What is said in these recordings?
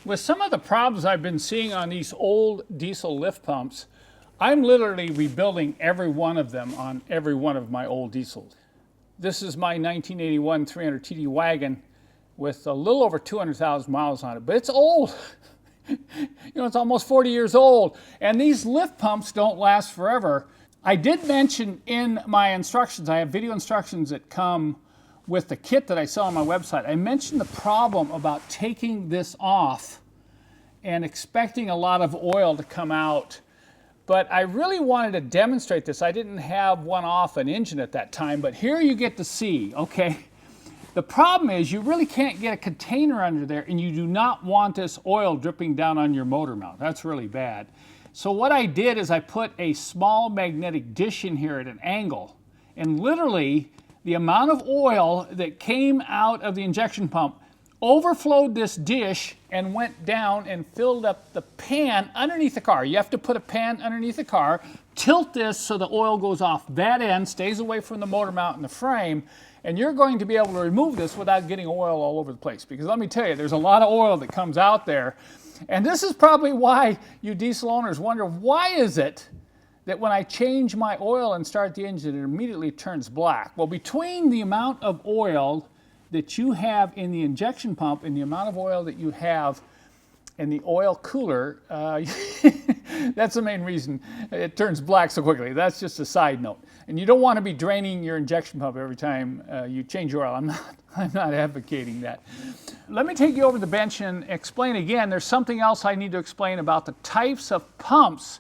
With some of the problems I've been seeing on these old diesel lift pumps, I'm literally rebuilding every one of them on every one of my old diesels. This is my 1981 300 TD wagon with a little over 200,000 miles on it, but it's old. It's almost 40 years old, and these lift pumps don't last forever. I did mention in my instructions, I have video instructions that come with the kit that I sell on my website. I mentioned the problem about taking this off and expecting a lot of oil to come out, but I really wanted to demonstrate this. I didn't have one off an engine at that time, but here you get to see, okay? The problem is you really can't get a container under there, and you do not want this oil dripping down on your motor mount. That's really bad. So what I did is I put a small magnetic dish in here at an angle, and literally the amount of oil that came out of the injection pump overflowed this dish and went down and filled up the pan underneath the car. You have to put a pan underneath the car, tilt this so the oil goes off that end, stays away from the motor mount and the frame, and you're going to be able to remove this without getting oil all over the place. Because let me tell you, there's a lot of oil that comes out there. And this is probably why you diesel owners wonder, why is it that when I change my oil and start the engine, it immediately turns black? Well, between the amount of oil that you have in the injection pump and the amount of oil that you have in the oil cooler, that's the main reason it turns black so quickly. That's just a side note. And you don't want to be draining your injection pump every time you change your oil. I'm not advocating that. Let me take you over the bench and explain again. There's something else I need to explain about the types of pumps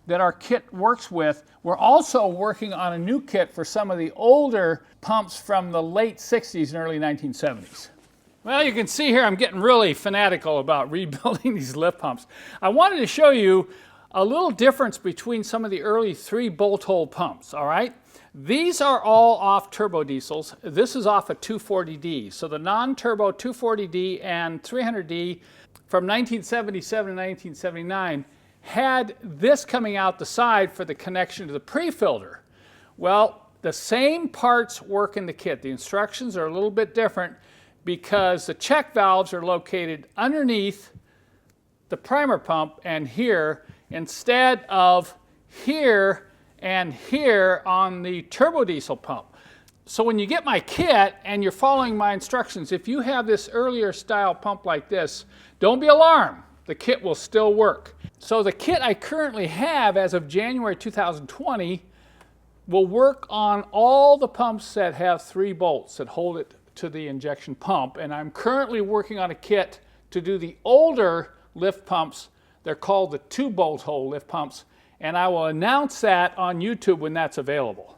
that our kit works with. We're also working on a new kit for some of the older pumps from the late 60s and early 1970s. Well, you can see here I'm getting really fanatical about rebuilding these lift pumps. I wanted to show you a little difference between some of the early 3-bolt hole pumps, all right? These are all off turbo diesels. This is off a 240D. So the non-turbo 240D and 300D from 1977 to 1979 had this coming out the side for the connection to the pre-filter. Well, the same parts work in the kit. The instructions are a little bit different because the check valves are located underneath the primer pump and here, instead of here and here on the turbo diesel pump. So when you get my kit and you're following my instructions, if you have this earlier style pump like this, don't be alarmed. The kit will still work. So the kit I currently have as of January 2020 will work on all the pumps that have 3 bolts that hold it to the injection pump. And I'm currently working on a kit to do the older lift pumps. They're called the 2-bolt hole lift pumps. And I will announce that on YouTube when that's available.